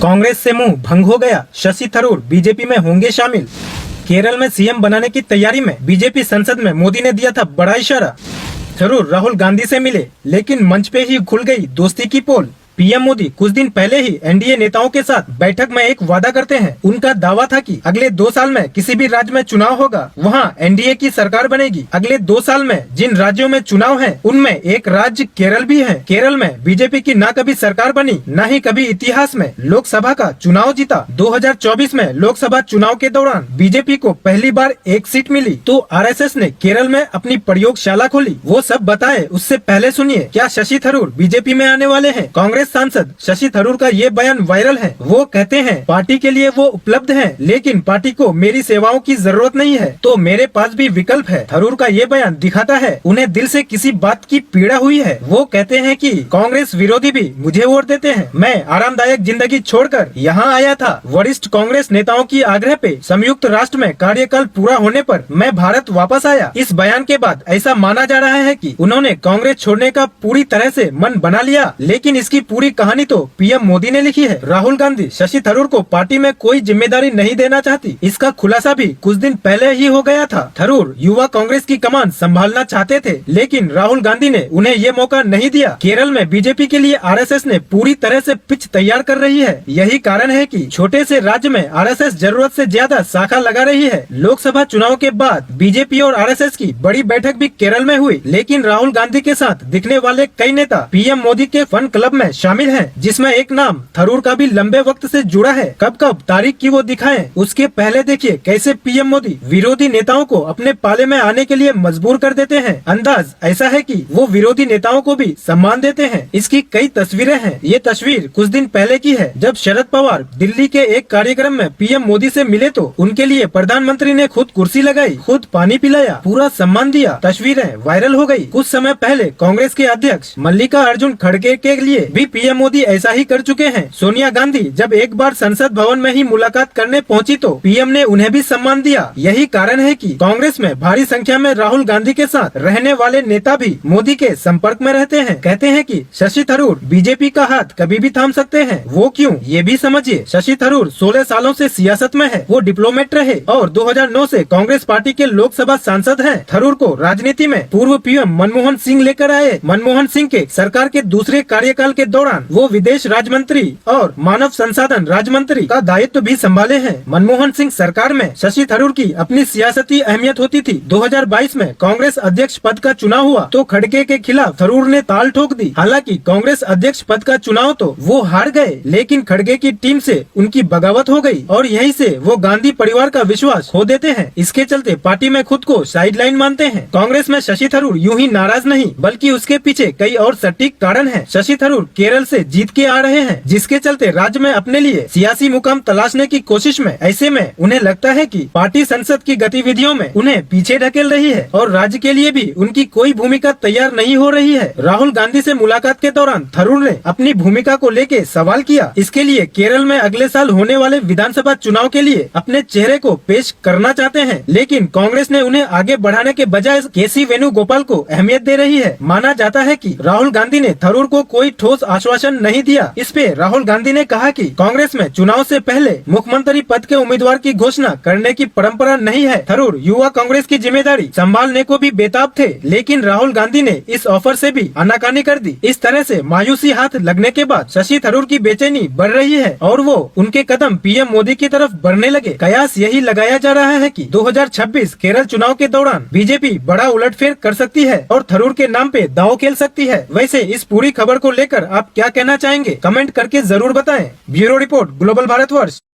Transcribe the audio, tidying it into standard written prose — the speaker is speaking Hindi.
कांग्रेस से मुंह भंग हो गया, शशि थरूर बीजेपी में होंगे शामिल। केरल में सीएम बनाने की तैयारी में बीजेपी संसद में मोदी ने दिया था बड़ा इशारा। थरूर राहुल गांधी से मिले, लेकिन मंच पे ही खुल गई दोस्ती की पोल। पीएम मोदी कुछ दिन पहले ही एनडीए नेताओं के साथ बैठक में एक वादा करते हैं। उनका दावा था कि अगले 2 साल में किसी भी राज्य में चुनाव होगा, वहां एनडीए की सरकार बनेगी। अगले 2 साल में जिन राज्यों में चुनाव हैं, उनमें एक राज्य केरल भी है। केरल में बीजेपी की न कभी सरकार बनी, न ही कभी इतिहास में लोकसभा का चुनाव जीता। 2024 में लोकसभा चुनाव के दौरान बीजेपी को पहली बार एक सीट मिली, तो आरएसएस ने केरल में अपनी प्रयोगशाला खोली। वो सब बताए, उससे पहले सुनिए क्या शशि थरूर बीजेपी में आने वाले हैं। कांग्रेस सांसद शशि थरूर का ये बयान वायरल है। वो कहते हैं पार्टी के लिए वो उपलब्ध हैं, लेकिन पार्टी को मेरी सेवाओं की जरूरत नहीं है, तो मेरे पास भी विकल्प है। थरूर का ये बयान दिखाता है उन्हें दिल से किसी बात की पीड़ा हुई है। वो कहते हैं कि कांग्रेस विरोधी भी मुझे वोट देते हैं, मैं आरामदायक जिंदगी छोड़कर यहाँ आया था। वरिष्ठ कांग्रेस नेताओं की आग्रह पे संयुक्त राष्ट्र में कार्यकाल पूरा होने पर मैं भारत वापस आया। इस बयान के बाद ऐसा माना जा रहा है कि उन्होंने कांग्रेस छोड़ने का पूरी तरह से मन बना लिया, लेकिन इसकी पूरी कहानी तो पीएम मोदी ने लिखी है। राहुल गांधी शशि थरूर को पार्टी में कोई जिम्मेदारी नहीं देना चाहती, इसका खुलासा भी कुछ दिन पहले ही हो गया था। थरूर युवा कांग्रेस की कमान संभालना चाहते थे, लेकिन राहुल गांधी ने उन्हें ये मौका नहीं दिया। केरल में बीजेपी के लिए आरएसएस ने पूरी तरह से पिच तैयार कर रही है। यही कारण है कि छोटे से राज्य में आरएसएस जरूरत से ज्यादा शाखा लगा रही है। लोकसभा चुनाव के बाद बीजेपी और आरएसएस की बड़ी बैठक भी केरल में हुई, लेकिन राहुल गांधी के साथ दिखने वाले कई नेता पीएम मोदी के फन क्लब में शामिल हैं, जिसमें एक नाम थरूर का भी लंबे वक्त से जुड़ा है। कब कब तारीख की वो दिखाएं, उसके पहले देखिए कैसे पीएम मोदी विरोधी नेताओं को अपने पाले में आने के लिए मजबूर कर देते हैं। अंदाज ऐसा है कि वो विरोधी नेताओं को भी सम्मान देते हैं। इसकी कई तस्वीरें हैं। ये तस्वीर कुछ दिन पहले की है, जब शरद पवार दिल्ली के एक कार्यक्रम में पीएम मोदी से मिले तो उनके लिए प्रधानमंत्री ने खुद कुर्सी लगाई, खुद पानी पिलाया, पूरा सम्मान दिया। तस्वीरें वायरल हो गयी। कुछ समय पहले कांग्रेस के अध्यक्ष मल्लिकार्जुन खड़गे के लिए भी पीएम मोदी ऐसा ही कर चुके हैं। सोनिया गांधी जब एक बार संसद भवन में ही मुलाकात करने पहुंची तो पीएम ने उन्हें भी सम्मान दिया। यही कारण है कि कांग्रेस में भारी संख्या में राहुल गांधी के साथ रहने वाले नेता भी मोदी के संपर्क में रहते हैं। कहते हैं कि शशि थरूर बीजेपी का हाथ कभी भी थाम सकते हैं। वो क्यों, ये भी समझिए। शशि थरूर 16 सालों से सियासत में है। वो डिप्लोमेट रहे और 2009 से कांग्रेस पार्टी के लोकसभा सांसद हैं। थरूर को राजनीति में पूर्व पीएम मनमोहन सिंह लेकर आए। मनमोहन सिंह के सरकार के दूसरे कार्यकाल के दौरान वो विदेश राज्य मंत्री और मानव संसाधन राज्य मंत्री का दायित्व भी संभाले हैं। मनमोहन सिंह सरकार में शशि थरूर की अपनी सियासती अहमियत होती थी। 2022 में कांग्रेस अध्यक्ष पद का चुनाव हुआ तो खड़गे के खिलाफ थरूर ने ताल ठोक दी। हालांकि कांग्रेस अध्यक्ष पद का चुनाव तो वो हार गए, लेकिन खड़गे की टीम से उनकी बगावत हो गई और यहीं से वो गांधी परिवार का विश्वास खो देते हैं। इसके चलते पार्टी में खुद को साइडलाइन मानते हैं। कांग्रेस में शशि थरूर यूं ही नाराज नहीं, बल्कि उसके पीछे कई और सटीक कारण है। शशि थरूर केरल से जीत के आ रहे हैं, जिसके चलते राज्य में अपने लिए सियासी मुकाम तलाशने की कोशिश में। ऐसे में उन्हें लगता है कि पार्टी संसद की गतिविधियों में उन्हें पीछे ढकेल रही है और राज्य के लिए भी उनकी कोई भूमिका तैयार नहीं हो रही है। राहुल गांधी से मुलाकात के दौरान थरूर ने अपनी भूमिका को लेके सवाल किया। इसके लिए केरल में अगले साल होने वाले विधानसभा चुनाव के लिए अपने चेहरे को पेश करना चाहते हैं, लेकिन कांग्रेस ने उन्हें आगे बढ़ाने के बजाय केसी वेणुगोपाल को अहमियत दे रही है। माना जाता है कि राहुल गांधी ने थरूर को कोई ठोस आश्वासन नहीं दिया। इस पे राहुल गांधी ने कहा कि कांग्रेस में चुनाव से पहले मुख्यमंत्री पद के उम्मीदवार की घोषणा करने की परंपरा नहीं है। थरूर युवा कांग्रेस की जिम्मेदारी संभालने को भी बेताब थे, लेकिन राहुल गांधी ने इस ऑफर से भी आनाकानी कर दी। इस तरह से मायूसी हाथ लगने के बाद शशि थरूर की बेचैनी बढ़ रही है और वो उनके कदम पीएम मोदी की तरफ बढ़ने लगे। कयास यही लगाया जा रहा है कि 2026 केरल चुनाव के दौरान बीजेपी बड़ा उलटफेर कर सकती है और थरूर के नाम पे दांव खेल सकती है। वैसे इस पूरी खबर को लेकर आप क्या कहना चाहेंगे, कमेंट करके जरूर बताएं। Bureau report, global Bharatvarsh.